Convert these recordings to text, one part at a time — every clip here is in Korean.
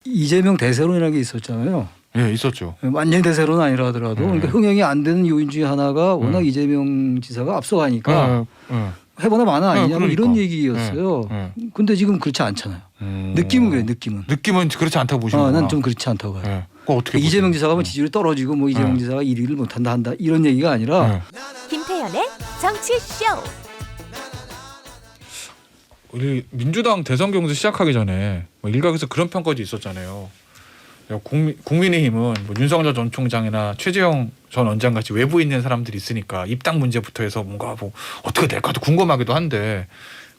이재명 대세론이라는 게 있었잖아요. 예, 있었죠. 완전 대세론은 아니라 하더라도 그러니까 흥행이 안 되는 요인 중에 하나가 워낙 이재명 지사가 앞서가니까 해보나 마나 아니냐 뭐 이런 얘기였어요. 근데 지금 그렇지 않잖아요. 느낌은 그래, 느낌은. 느낌은 그렇지 않다고 보시는구나. 난 좀 그렇지 않다고 봐요. 예. 그거 어떻게 이재명 지사가 뭐 지지율이 떨어지고 뭐 이재명 지사가 1위를 못한다 한다 이런 얘기가 아니라 김태현의 정치쇼. 우리 민주당 대선 경선 시작하기 전에 뭐 일각에서 그런 평가도 있었잖아요. 국민의힘은 뭐 윤석열 전 총장이나 최재형 전 원장 같이 외부에 있는 사람들이 있으니까 입당 문제부터 해서 뭔가 뭐 어떻게 될까도 궁금하기도 한데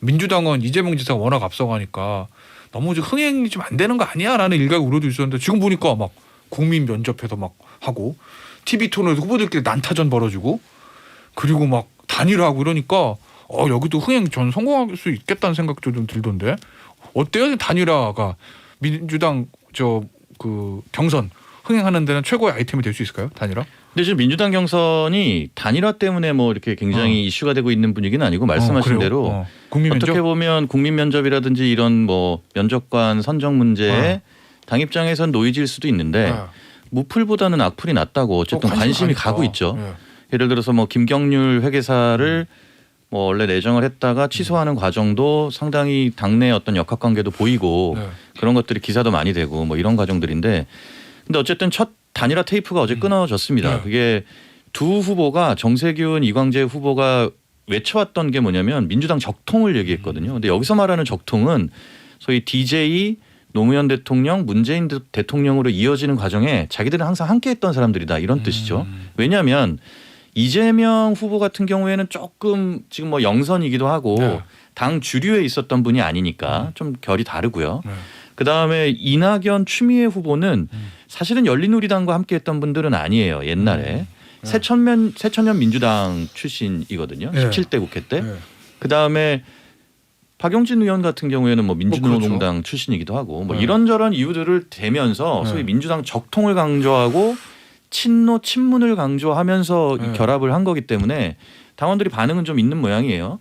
민주당은 이재명 지사가 워낙 앞서가니까 너무 흥행이 좀 안 되는 거 아니야라는 일각의 우려도 있었는데 지금 보니까 막 국민 면접해서 막 하고 TV 토론에서 후보들끼리 난타전 벌어지고 그리고 막 단일화하고 이러니까 여기도 흥행 전 성공할 수 있겠다는 생각도 좀 들던데 어때요? 단일화가 민주당 그 경선 흥행하는 데는 최고의 아이템이 될 수 있을까요? 단일화? 근데 지금 민주당 경선이 단일화 때문에 뭐 이렇게 굉장히 이슈가 되고 있는 분위기는 아니고 말씀하신 대로 국민 면접? 어떻게 보면 국민 면접이라든지 이런 뭐 면접관 선정 문제에 당 입장에선 노이즈일 수도 있는데 무풀보다는 악플이 낫다고 어쨌든 관심이 가고 있죠. 예를 들어서 뭐 김경률 회계사를 뭐 원래 내정을 했다가 취소하는 과정도 상당히 당내 어떤 역학관계도 보이고 그런 것들이 기사도 많이 되고 뭐 이런 과정들인데 근데 어쨌든 첫 단일화 테이프가 어제 끊어졌습니다. 그게 두 후보가 정세균, 이광재 후보가 외쳐왔던 게 뭐냐면 민주당 적통을 얘기했거든요. 근데 여기서 말하는 적통은 소위 DJ 노무현 대통령, 문재인 대통령으로 이어지는 과정에 자기들은 항상 함께했던 사람들이다 이런 뜻이죠. 왜냐하면 이재명 후보 같은 경우에는 조금 지금 뭐 영선이기도 하고 당 주류에 있었던 분이 아니니까 좀 결이 다르고요. 그다음에 이낙연 추미애 후보는 사실은 열린우리당과 함께했던 분들은 아니에요. 옛날에 새천년 민주당 출신이거든요. 17대 국회 때. 그다음에 박용진 의원 같은 경우에는 뭐 민주노동당 출신이기도 하고 뭐 이런저런 이유들을 대면서 소위 민주당 적통을 강조하고 친문을 강조하면서 결합을 한 거기 때문에 당원들이 반응은 좀 있는 모양이에요.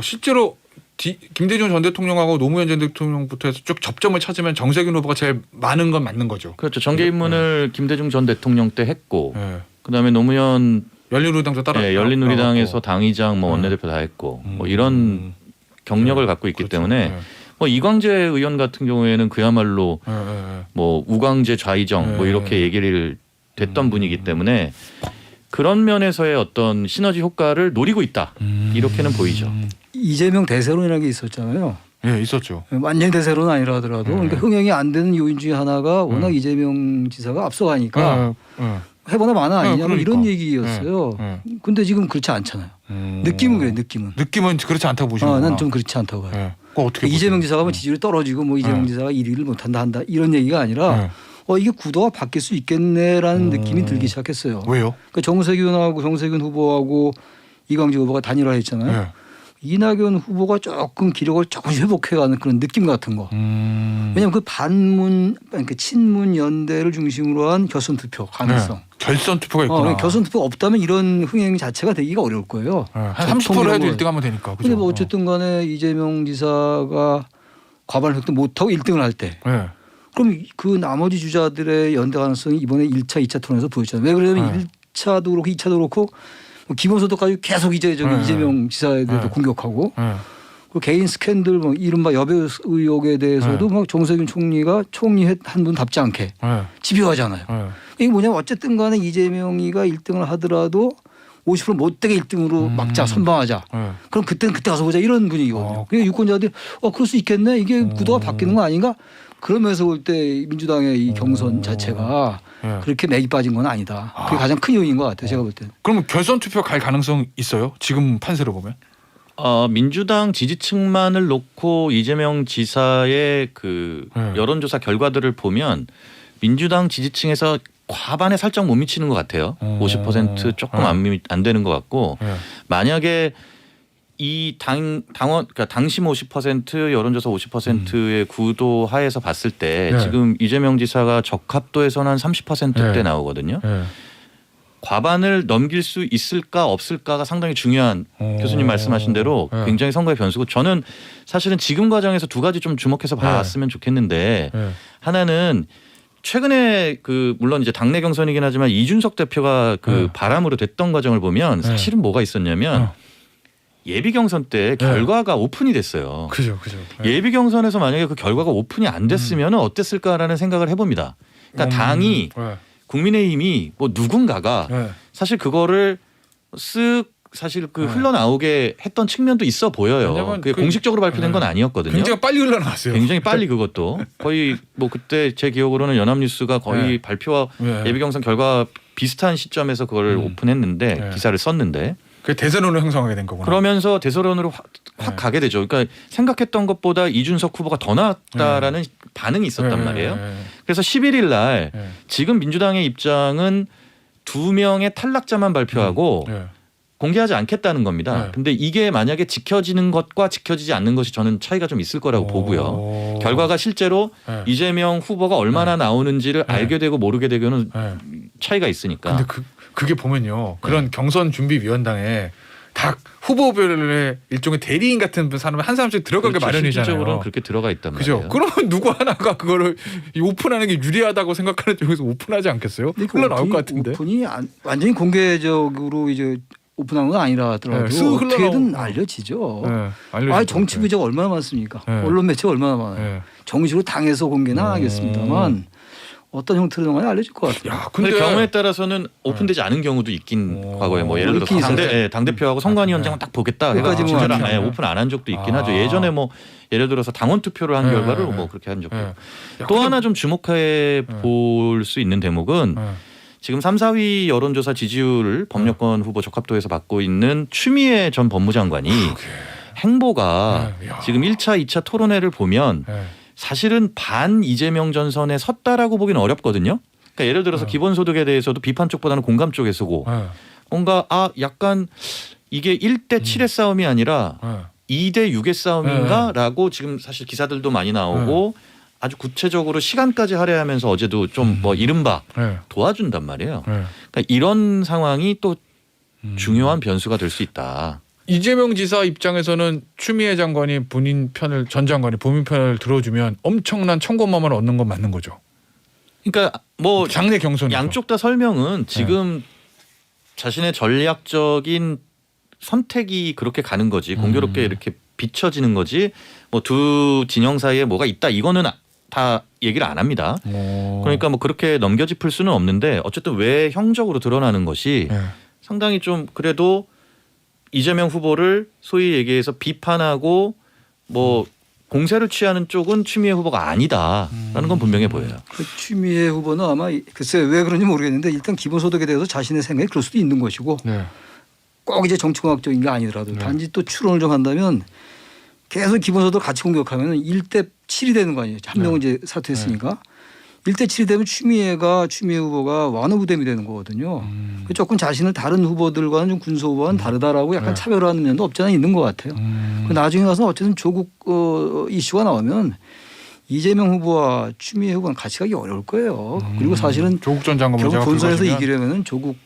실제로 김대중 전 대통령하고 노무현 전 대통령부터 해서 쭉 접점을 찾으면 정세균 후보가 제일 많은 건 맞는 거죠. 그렇죠. 정계 입문을 김대중 전 대통령 때 했고 그다음에 노무현 열린우리당도 따라 열린우리당에서 당의장 뭐 원내대표 다 했고 뭐 이런 경력을 갖고 있기 때문에 뭐 이광재 의원 같은 경우에는 그야말로 뭐 우광재 좌이정 뭐 이렇게 얘기를 됐던 분이기 때문에 그런 면에서의 어떤 시너지 효과를 노리고 있다 이렇게는 보이죠. 이재명 대세론이라는 게 있었잖아요. 예, 있었죠. 완전 대세론은 아니라 하더라도 그러니까 흥행이 안 되는 요인 중에 하나가 워낙 이재명 지사가 앞서가니까 해보나 마나 아니냐 뭐 이런 얘기였어요. 근데 지금 그렇지 않잖아요. 느낌은 그래, 느낌은. 느낌은 그렇지 않다고 보시는구나. 난 좀 그렇지 않다고 봐요. 어떻게 이재명 지사가 뭐 지지율이 떨어지고 뭐 이재명 지사가 1위를 못한다 한다 이런 얘기가 아니라 이게 구도가 바뀔 수 있겠네라는 느낌이 들기 시작했어요. 왜요? 그러니까 정세균 후보하고 이광재 후보가 단일화했잖아요. 이낙연 후보가 조금 기력을 조금씩 회복해가는 그런 느낌 같은 거. 왜냐하면 그 그러니까 친문 연대를 중심으로 한 결선 투표 가능성. 결선 투표가 있구나. 결선 투표가 없다면 이런 흥행 자체가 되기가 어려울 거예요. 한 30% 해도 1등하면 되니까. 근데 뭐 어쨌든 간에 이재명 지사가 과반 획득 못하고 1등을 할 때. 그럼 그 나머지 주자들의 연대 가능성이 이번에 1차, 2차 토론에서 보였잖아요. 왜 그러냐면 1차도 그렇고 2차도 그렇고 기본소득까지 계속 이재명 지사에 대해서 공격하고 그 개인 스캔들 뭐 이른바 여배 의혹에 대해서도 막 정세균 총리가 총리 한 분답지 않게 집요하잖아요. 이게 뭐냐면 어쨌든 간에 이재명이가 1등을 하더라도 50% 못되게 1등으로 막자 선방하자. 그럼 그때는 그때 가서 보자 이런 분위기거든요. 그러니까 유권자들이 그럴 수 있겠네. 이게 구도가 바뀌는 거 아닌가? 그러면서 볼 때 민주당의 이 경선 자체가 그렇게 맥이 빠진 건 아니다. 그게 가장 큰 요인인 것 같아요. 제가 볼 때. 그러면 결선 투표 갈 가능성 있어요? 지금 판세로 보면? 민주당 지지층만을 놓고 이재명 지사의 그 여론조사 결과들을 보면 민주당 지지층에서 과반에 살짝 못 미치는 것 같아요. 50% 조금 안 되는 것 같고 만약에 이 당원 그러니까 당심 50% 여론조사 50%의 구도 하에서 봤을 때 지금 이재명 지사가 적합도에서는 한 30%대 나오거든요. 과반을 넘길 수 있을까 없을까가 상당히 중요한 교수님 말씀하신 대로 네. 굉장히 선거의 변수고 저는 사실은 지금 과정에서 두 가지 좀 주목해서 봤으면 좋겠는데 네. 하나는 최근에 물론 이제 당내 경선이긴 하지만 이준석 대표가 바람으로 됐던 과정을 보면 사실은 뭐가 있었냐면 예비 경선 때 결과가 오픈이 됐어요. 그죠. 예비 경선에서 만약에 그 결과가 오픈이 안 됐으면 어땠을까라는 생각을 해봅니다. 그러니까 당이 국민의힘이 뭐 누군가가 사실 그거를 사실 흘러나오게 했던 측면도 있어 보여요. 그게 공식적으로 발표된 건 아니었거든요. 굉장히 빨리 흘러나왔어요. 굉장히 빨리 그것도 거의 뭐 그때 제 기억으로는 연합뉴스가 거의 발표와 예비 경선 결과 비슷한 시점에서 그걸 오픈했는데 기사를 썼는데 그 대세론을 형성하게 된 거구나. 그러면서 대세론으로 확 가게 되죠. 그러니까 생각했던 것보다 이준석 후보가 더 나았다라는 반응이 있었단 말이에요. 그래서 11일 날 지금 민주당의 입장은 2명의 탈락자만 발표하고 공개하지 않겠다는 겁니다. 근데 이게 만약에 지켜지는 것과 지켜지지 않는 것이 저는 차이가 좀 있을 거라고 보고요. 결과가 실제로 이재명 후보가 얼마나 나오는지를 알게 되고 모르게 되고는 차이가 있으니까. 근데 그게 보면요. 그런 경선 준비위원장에 다 후보별의 일종의 대리인 같은 사람이 한 사람씩 들어가게 그렇죠. 마련이잖아요. 실질적으로는 그렇게 들어가 있단 말이에요. 그죠. 그러면 누구 하나가 그거를 오픈하는 게 유리하다고 생각하는 쪽에서 오픈하지 않겠어요? 흘러나올 것 같은데. 오픈이 완전히 공개적으로 이제 오픈한 건 아니라 하더라도 쓱 어떻게든 알려지죠. 정치 부재가 얼마나 많습니까? 언론 매체가 얼마나 많아요. 정식으로 당에서 공개는 안 하겠습니다만 어떤 형태로든 알려질 것 같아요. 야, 근데 근데 경우에 따라서는 오픈되지 않은 경우도 있긴 과거에 뭐 예를 들어서 당대표하고 선관위원장은 딱 보겠다 해가지고 실제로 오픈 안 한 적도 있긴 하죠. 예전에 뭐 예를 들어서 당원 투표를 한 결과를 뭐 그렇게 한 적도 있고. 또 하나 좀 주목해 볼 수 있는 대목은 지금 3, 4위 여론조사 지지율을 법여권 후보 적합도에서 받고 있는 추미애 전 법무장관이 행보가 지금 1차, 2차 토론회를 보면 사실은 반 이재명 전선에 섰다라고 보기는 어렵거든요. 그러니까 예를 들어서 기본소득에 대해서도 비판 쪽보다는 공감 쪽에 서고 뭔가 약간 이게 1대 7의 싸움이 아니라 2대 6의 싸움인가라고 지금 사실 기사들도 많이 나오고 아주 구체적으로 시간까지 할애하면서 어제도 좀 뭐 이른바 도와준단 말이에요. 그러니까 이런 상황이 또 중요한 변수가 될 수 있다. 이재명 지사 입장에서는 추미애 장관이 전 장관이 본인 편을 들어주면 엄청난 청고마마를 얻는 건 맞는 거죠. 그러니까 뭐 장내 경선 양쪽 다 설명은 지금 자신의 전략적인 선택이 그렇게 가는 거지 공교롭게 이렇게 비춰지는 거지 뭐 두 진영 사이에 뭐가 있다 이거는 다 얘기를 안 합니다. 그러니까 뭐 그렇게 넘겨짚을 수는 없는데 어쨌든 외형적으로 드러나는 것이 상당히 좀 그래도 이재명 후보를 소위 얘기해서 비판하고 뭐 공세를 취하는 쪽은 추미애 후보가 아니다라는 건 분명해 보여요. 그 추미애 후보는 아마 글쎄 왜 그런지 모르겠는데 일단 기본소득에 대해서 자신의 생각이 그럴 수도 있는 것이고 꼭 이제 정치공학적인 게 아니더라도 단지 또 추론을 좀 한다면 계속 기본소득 같이 공격하면 1대 7이 되는 거 아니에요. 한 명은 이제 사퇴했으니까. 1대 7이 되면 추미애 후보가 완호부댐이 되는 거거든요. 조금 자신을 다른 후보들과는 좀 군소 후보와는 다르다라고 약간 차별화하는 면도 없지 않아 있는 것 같아요. 나중에 가서 어쨌든 조국 이슈가 나오면 이재명 후보와 추미애 후보는 같이 가기 어려울 거예요. 그리고 사실은 조국 전 장관 결국 본선에서 이기려면 조국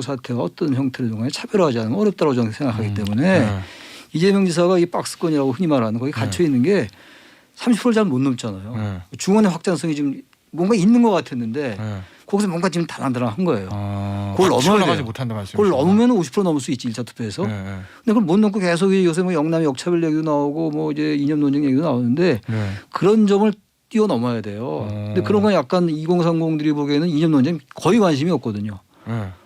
사태가 어떤 형태를 통해 차별화하지 않으면 어렵다고 저는 생각하기 때문에 이재명 지사가 이 박스권이라고 흔히 말하는 거기 갇혀 있는 게 30%를 잘 못 넘잖아요. 중원의 확장성이 지금 뭔가 있는 것 같았는데 거기서 뭔가 지금 다란다란한 거예요. 그걸 넘어야 돼요. 그걸 넘으면 50% 넘을 수 있지 1차 투표에서. 근데 그걸 못 넘고 계속 요새 뭐 영남 역차별 얘기도 나오고 뭐 이제 이념 논쟁 얘기도 나오는데 그런 점을 뛰어넘어야 돼요. 근데 그런 건 약간 2030들이 보기에는 이념 논쟁 거의 관심이 없거든요.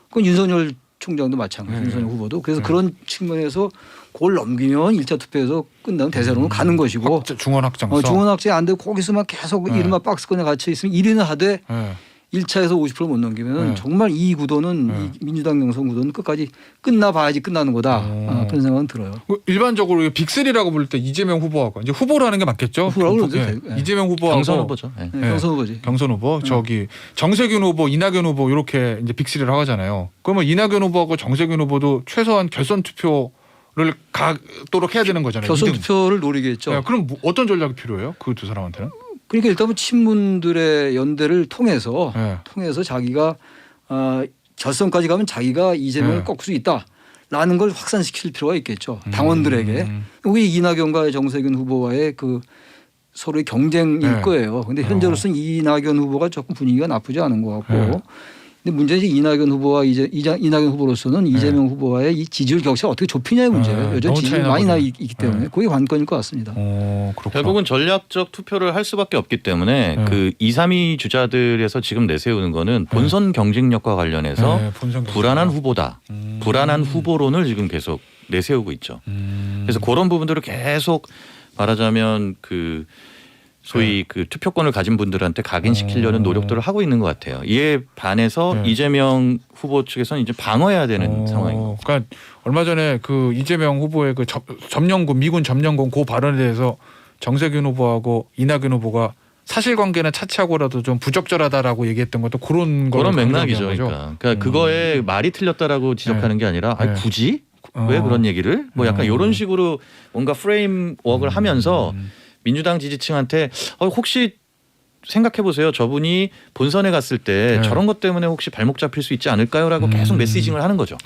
그건 윤석열 총장도 마찬가지, 윤석열 후보도. 그래서 그런 측면에서 그걸 넘기면 1차 투표에서 끝나면 대세론으로 가는 것이고 중원 확장성. 중원 확장이 안 되고 거기서만 계속 이른바 박스권에 갇혀 있으면 1위는 하되 1차에서 50% 못 넘기면 정말 이 구도는 이 민주당 경선 구도는 끝까지 끝나봐야지 끝나는 거다. 그런 생각은 들어요. 일반적으로 빅3라고 부를 때 이재명 후보하고 이제 후보로 하는 게 맞겠죠? 후보라고 그러죠. 이재명 후보하고 경선 후보죠. 경선 후보지. 경선 후보. 저기 정세균 후보, 이낙연 후보 이렇게 이제 빅3를 하잖아요. 그러면 이낙연 후보하고 정세균 후보도 최소한 결선 투표를 가도록 해야 되는 거잖아요. 결선 투표를 노리겠죠. 그럼 어떤 전략이 필요해요? 그 두 사람한테는? 그러니까 일단은 친문들의 연대를 통해서 자기가 결선까지 가면 자기가 이재명을 네. 꺾을 수 있다라는 걸 확산시킬 필요가 있겠죠. 당원들에게. 이게 이낙연과 정세균 후보와의 그 서로의 경쟁일 네. 거예요. 근데 현재로서는 이낙연 후보가 조금 분위기가 나쁘지 않은 것 같고. 네. 근데 문제는 이낙연 후보와 이낙연 후보로서는 이재명 후보와의 이 지지율 격차가 어떻게 좁히냐의 문제예요. 네. 여전히 너무 지지율이 차이나 많이 보죠. 나 있기 때문에 그게 관건일 것 같습니다. 그렇구나. 결국은 전략적 투표를 할 수밖에 없기 때문에 네. 그 2, 3위 주자들에서 지금 내세우는 거는 본선 경쟁력과 관련해서 네, 본선 불안한 후보다. 음. 불안한 후보론을 지금 계속 내세우고 있죠. 그래서 그런 부분들을 계속 말하자면 그 소위 그 투표권을 가진 분들한테 각인시키려는 노력들을 하고 있는 것 같아요. 이에 반해서 네. 이재명 후보 측에서는 이제 방어해야 되는 상황이고. 그러니까 얼마 전에 그 이재명 후보의 그 점령군 미군 점령군 그 발언에 대해서 정세균 후보하고 이낙연 후보가 사실관계는 차치하고라도 좀 부적절하다라고 얘기했던 것도 그런 맥락이죠. 그러니까 그거에 말이 틀렸다라고 지적하는 게 아니라 아니, 굳이 왜 그런 얘기를 뭐 약간 이런 식으로 뭔가 프레임워크를 하면서 민주당 지지층한테 혹시 생각해 보세요. 저분이 본선에 갔을 때 저런 것 때문에 혹시 발목 잡힐 수 있지 않을까요라고 계속 메시징을 하는 거죠.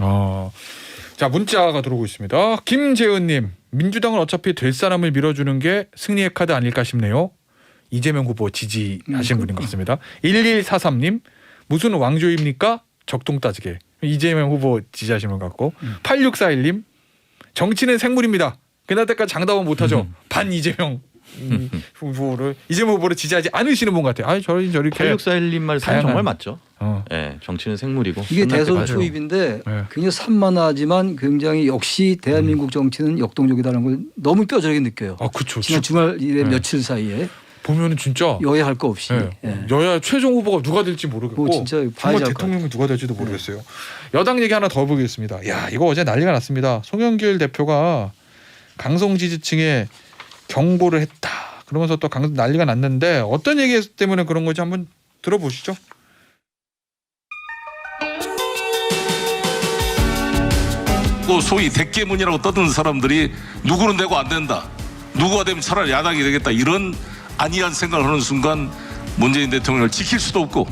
자, 문자가 들어오고 있습니다. 김재은님, 민주당은 어차피 될 사람을 밀어주는 게 승리의 카드 아닐까 싶네요. 이재명 후보 지지하시는 분인 것 같습니다. 1143님, 무슨 왕조입니까? 적동 따지게. 이재명 후보 지지하시는 것 같고 8641님, 정치는 생물입니다. 그날 때까지 장담은 못하죠. 반 이재명 후보를 지지하지 않으시는 분 같아요. 저렇게 8641님 말씀 다양한- 정말 맞죠. 네, 정치는 생물이고. 이게 끝날 대선 때까지. 초입인데 네. 굉장히 산만하지만 굉장히 역시 대한민국 정치는 역동적이다는 걸 너무 뼈저리게 느껴요. 그렇죠. 지난 주말에 네. 며칠 사이에 보면은 진짜 여야 할 거 없이. 네. 예. 여야 최종 후보가 누가 될지 모르겠고 진짜 정말 봐야지 할 것 대통령이 누가 될지도 모르겠어요. 여당 얘기 하나 더 보겠습니다. 야, 이거 어제 난리가 났습니다. 송영길 대표가 강성 지지층에 경고를 했다. 그러면서 또 난리가 났는데 어떤 얘기 때문에 그런 건지 한번 들어보시죠. 소위 대깨문이라고 떠드는 사람들이 누구는 되고 안 된다. 누구가 되면 차라리 야당이 되겠다. 이런 안이한 생각을 하는 순간 문재인 대통령을 지킬 수도 없고.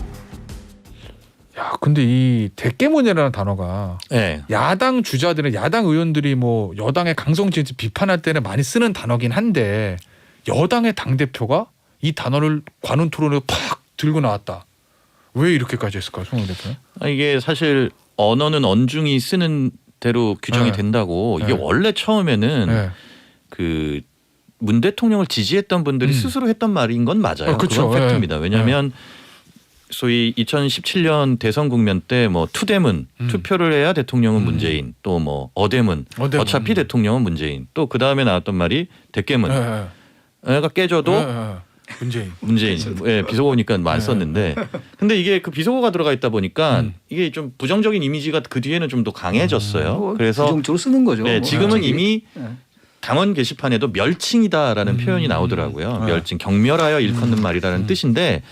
야, 근데 이 대깨문이라는 단어가 네. 야당 주자들은 야당 의원들이 뭐 여당의 강성 지지 비판할 때는 많이 쓰는 단어긴 한데 여당의 당 대표가 이 단어를 관훈 토론에 팍 들고 나왔다. 왜 이렇게까지 했을까요, 송영 대표는? 이게 사실 언어는 언중이 쓰는 대로 규정이 네. 된다고 이게 네. 원래 처음에는 네. 그 문 대통령을 지지했던 분들이 스스로 했던 말인 건 맞아요. 그렇죠. 그건 팩트입니다. 왜냐하면 소위 2017년 대선 국면 때 뭐 투대문 투표를 해야 대통령은 문재인 또 뭐 어대문 어차피 대통령은 문재인 또 그 다음에 나왔던 말이 대깨문 애가 깨져도 문재인 예, 비속어니까 많이 썼는데 근데 이게 그 비속어가 들어가 있다 보니까 이게 좀 부정적인 이미지가 그 뒤에는 좀 더 강해졌어요. 그래서 부정적으로 쓰는 거죠. 네, 지금은 솔직히. 이미 당원 게시판에도 멸칭이다라는 표현이 나오더라고요. 멸칭 경멸하여 일컫는 말이라는 뜻인데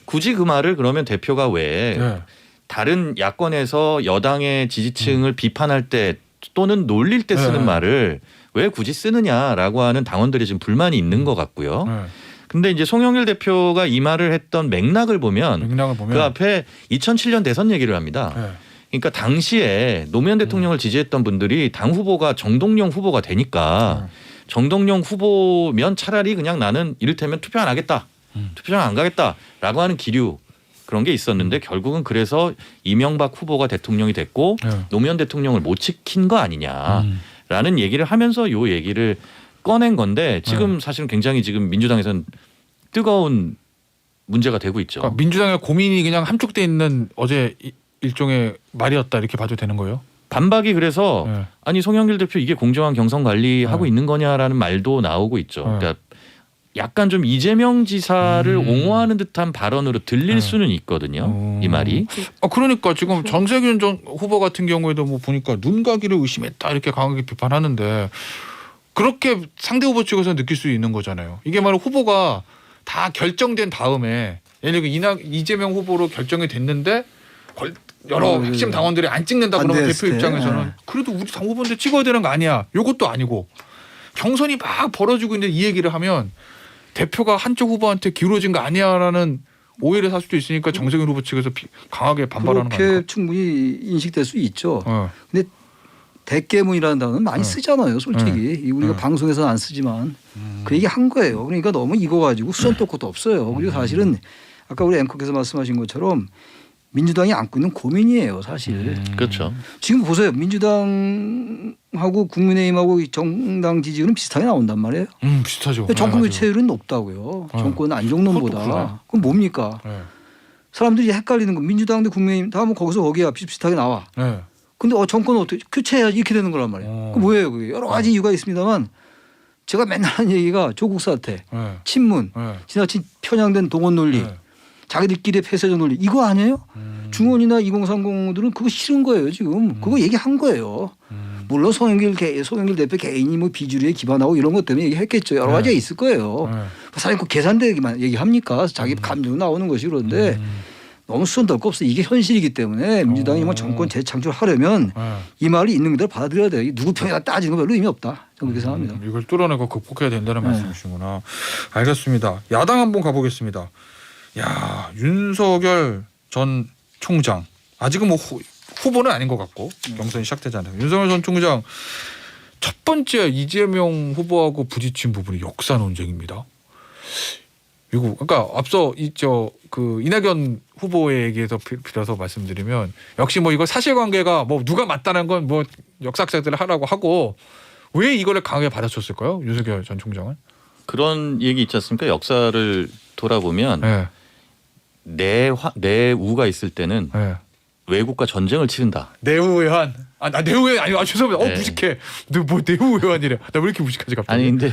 굳이 그 말을 그러면 대표가 왜 다른 야권에서 여당의 지지층을 비판할 때 또는 놀릴 때 쓰는 말을 왜 굳이 쓰느냐라고 하는 당원들이 지금 불만이 있는 것 같고요. 근데 이제 송영길 대표가 이 말을 했던 맥락을 보면 그 앞에 2007년 대선 얘기를 합니다. 그러니까 당시에 노무현 대통령을 지지했던 분들이 당 후보가 정동영 후보가 되니까 정동영 후보면 차라리 그냥 나는 이를테면 투표 안 하겠다. 투표장 안 가겠다라고 하는 기류 그런 게 있었는데 결국은 그래서 이명박 후보가 대통령이 됐고 노무현 대통령을 못 지킨 거 아니냐라는 얘기를 하면서 요 얘기를 꺼낸 건데 지금 사실은 굉장히 지금 민주당에서는 뜨거운 문제가 되고 있죠. 그러니까 민주당의 고민이 그냥 함축돼 있는 어제 일종의 말이었다 이렇게 봐도 되는 거예요? 반박이 그래서 아니 송영길 대표 이게 공정한 경선 관리하고 있는 거냐라는 말도 나오고 있죠. 그러니까 약간 좀 이재명 지사를 옹호하는 듯한 발언으로 들릴 수는 있거든요. 이 말이. 그러니까 지금 정세균 전 후보 같은 경우에도 뭐 보니까 눈가기를 의심했다 이렇게 강하게 비판하는데 그렇게 상대 후보 측에서 느낄 수 있는 거잖아요. 이게 바로 후보가 다 결정된 다음에 예를 들어 이재명 후보로 결정이 됐는데 여러 핵심 당원들이 안 찍는다 그러면 대표 입장에서는 그래도 우리 당 후보인데 찍어야 되는 거 아니야. 이것도 아니고 경선이 막 벌어지고 있는데 이 얘기를 하면 대표가 한쪽 후보한테 기울어진 거 아니야라는 오해를 살 수도 있으니까 정세균 후보 측에서 강하게 반발하는 거 그렇게 아닙니까? 충분히 인식될 수 있죠. 근데 대깨문이라는 단어는 많이 쓰잖아요, 솔직히. 우리가 방송에서는 안 쓰지만 그 얘기 한 거예요. 그러니까 너무 이거 가지고 수전 떨 것도 없어요. 그리고 사실은 아까 우리 앵커께서 말씀하신 것처럼 민주당이 안고 있는 고민이에요, 사실. 그렇죠. 지금 보세요, 민주당하고 국민의힘하고 정당 지지율은 비슷하게 나온단 말이에요. 비슷하죠. 근데 정권 맞아요. 교체율은 높다고요. 정권 그것도 안정론보다. 그러네. 그럼 뭡니까? 네. 사람들이 헷갈리는 거. 민주당 대 국민의힘 다 뭐 거기서 거기야 비슷비슷하게 나와. 네. 근데 정권은 어떻게 교체해야지 이렇게 되는 거란 말이에요. 그 뭐예요, 그게? 여러 가지 이유가 있습니다만 제가 맨날 하는 얘기가 조국 사태, 네. 친문, 네. 지나친 편향된 동원 논리, 네. 자기들끼리의 폐쇄적 논리 이거 아니에요? 중원이나 2030들은 그거 싫은 거예요 지금. 그거 얘기한 거예요. 물론 송영길 대표 개인이 뭐 비주류에 기반하고 이런 것 때문에 얘기했겠죠. 여러 가지가 있을 거예요. 사실 그 계산되기만 얘기합니까? 자기 감정으로 나오는 것이 그런데 너무 수선 덜 거 없어. 이게 현실이기 때문에 민주당이 뭐 정권 재창출하려면 이 말이 있는 그대로 받아들여야 돼요. 누구 편이다 따지는 거 별로 의미 없다. 저는 그렇게 생각합니다. 이걸 뚫어내고 극복해야 된다는 말씀이시구나. 알겠습니다. 야당 한번 가보겠습니다. 야, 윤석열 전 총장 아직은 뭐 후보는 아닌 것 같고 경선이 시작되잖아요. 윤석열 전 총장 첫 번째 이재명 후보하고 부딪힌 부분이 역사 논쟁입니다. 이거 그러니까 앞서 그 이낙연 후보에 얘기해서 빌어서 말씀드리면 역시 뭐 이거 사실관계가 뭐 누가 맞다는 건 뭐 역사학자들 하라고 하고 왜 이거를 강하게 받아쳤을까요? 윤석열 전 총장은? 그런 얘기 있지 않습니까? 역사를 돌아보면 네. 내우가 있을 때는 네. 외국과 전쟁을 치른다. 내후 외환. 내후 외환 아니요. 죄송합니다. 네. 무식해. 뭐 내후 외환이래. 나 왜 이렇게 무식하지 갑자기? 아니 근데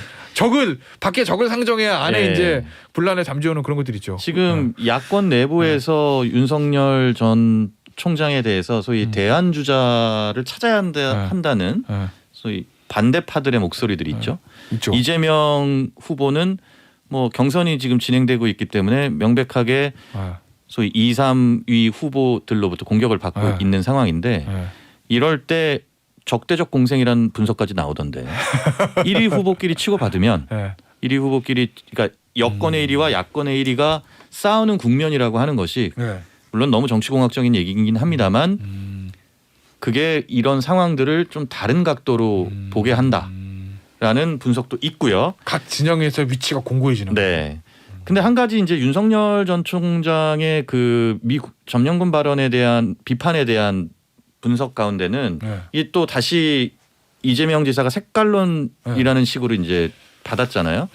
밖에 적을 상정해야 안에 네. 이제 분란에 잠재우는 그런 것들 있죠. 지금 야권 내부에서 윤석열 전 총장에 대해서 소위 대안 주자를 찾아야 한다는 네. 소위 반대파들의 목소리들이 있죠. 있죠. 이재명 후보는 뭐 경선이 지금 진행되고 있기 때문에 명백하게 소위 2, 3위 후보들로부터 공격을 받고 있는 상황인데 이럴 때 적대적 공생이라는 분석까지 나오던데 1위 후보끼리 치고받으면 1위 후보끼리 그러니까 여권의 1위와 야권의 1위가 싸우는 국면이라고 하는 것이 물론 너무 정치공학적인 얘기긴 합니다만 그게 이런 상황들을 좀 다른 각도로 보게 한다라는 분석도 있고요. 각 진영에서 위치가 공고해지는 거예요. 네. 근데 한 가지 이제 윤석열 전 총장의 그 미국 점령군 발언에 대한 비판에 대한 분석 가운데는 이게 또 다시 이재명 지사가 색깔론이라는 식으로 이제 받았잖아요.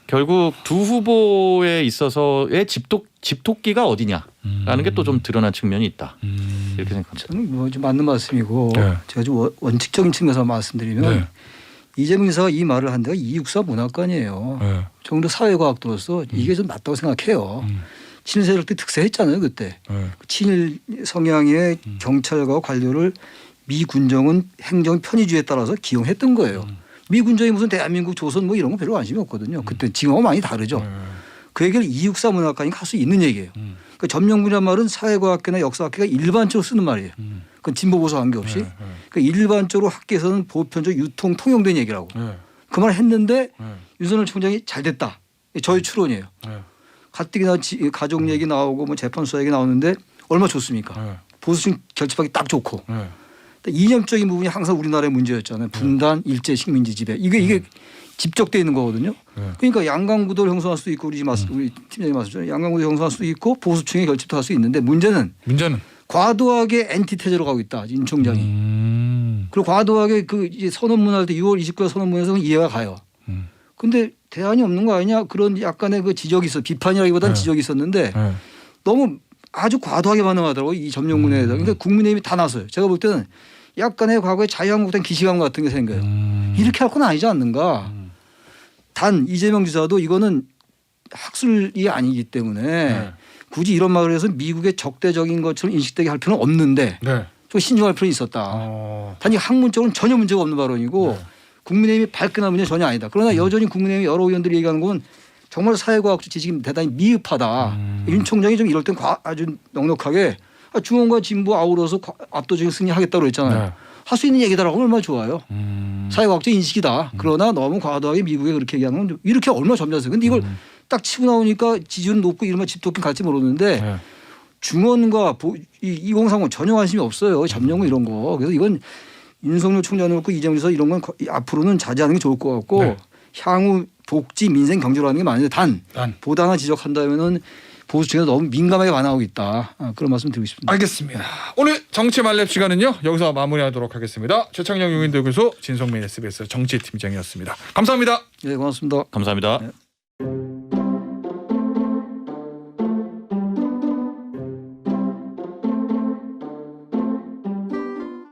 결국 두 후보에 있어서의 집토끼가 어디냐라는 게 또 좀 드러난 측면이 있다. 이렇게 생각합니다. 저는 뭐 좀 맞는 말씀이고 제가 좀 원칙적인 측면에서 말씀드리면 이재명 지사가 이 말을 한 데가 264 문학관이에요. 정도 사회과학도로서 이게 좀 맞다고 생각해요. 친일 세력 때 특세했잖아요 그때. 친일 성향의 경찰과 관료를 미 군정은 행정 편의주의에 따라서 기용했던 거예요. 미 군정이 무슨 대한민국 조선 뭐 이런 거 별로 관심이 없거든요. 그때 지금하고 많이 다르죠. 그 얘기를 264 문학관이 할 수 있는 얘기예요. 그러니까 점령군이란 말은 사회과학계나 역사학계가 일반적으로 쓰는 말이에요. 그건 진보 보수 관계없이. 그러니까 일반적으로 학계에서는 보편적 유통 통용된 얘기라고. 그 말을 했는데 윤석열 총장이 잘 됐다. 저희 추론이에요. 가뜩이나 가족 얘기 나오고 뭐 재판 수사 얘기 나오는데 얼마나 좋습니까? 보수층 결집하기 딱 좋고. 이념적인 부분이 항상 우리나라의 문제였잖아요. 분단, 일제, 식민지 지배. 이게 집적돼 있는 거거든요. 그러니까 양강구도를 형성할 수도 있고 우리 팀장님 말씀처럼 양강구도 형성할 수도 있고 보수층의 결집도 할 수 있는데 문제는 과도하게 엔티테제로 가고 있다. 윤 총장이. 그리고 과도하게 그 이제 선언문 할 때 6월 29일 선언문에서는 이해가 가요. 근데 대안이 없는 거 아니냐 그런 약간의 그 지적이 있어. 비판이라기보다는 지적이 있었는데 너무 아주 과도하게 반응하더라고요. 이 점령문에 대해서. 그러니까 국민의힘이 다 나서요. 제가 볼 때는 약간의 과거에 자유한국당 기시감 같은 게 생겨요. 이렇게 할 건 아니지 않는가. 단 이재명 지사도 이거는 학술이 아니기 때문에 굳이 이런 말을 해서 미국의 적대적인 것처럼 인식되게 할 필요는 없는데 좀 신중할 필요는 있었다. 단지 학문적으로는 전혀 문제가 없는 발언이고 국민의힘이 발끈한 문제는 전혀 아니다. 그러나 여전히 국민의힘 여러 의원들이 얘기하는 건 정말 사회과학적 지식이 대단히 미흡하다. 윤 총장이 좀 이럴 땐 아주 넉넉하게 중원과 진보 아우러서 압도적인 승리하겠다고 했잖아요. 할 수 있는 얘기다라고 하면 얼마나 좋아요. 사회과학적 인식이다. 그러나 너무 과도하게 미국에 그렇게 얘기하는 건 이렇게 얼마나 점잖았어요. 근데 이걸 딱 치고 나오니까 지지율은 높고 이러면 집도끼 갈지 모르는데 네. 중원과 2030 전혀 관심이 없어요. 점령구 이런 거. 그래서 이건 윤석열 총장이 그렇고 이재명 지사 이런 건 앞으로는 자제하는 게 좋을 것 같고 네. 향후 복지 민생 경제로 하는 게 맞는데 단 보당을 지적한다면은 보수층에서 너무 민감하게 반응하고 있다. 그런 말씀 드리고 싶습니다. 알겠습니다. 오늘 정치 말렙 시간은요. 여기서 마무리하도록 하겠습니다. 최창녕 용인대 교수, 진성민 SBS 정치팀장이었습니다. 감사합니다. 네, 고맙습니다. 감사합니다. 네.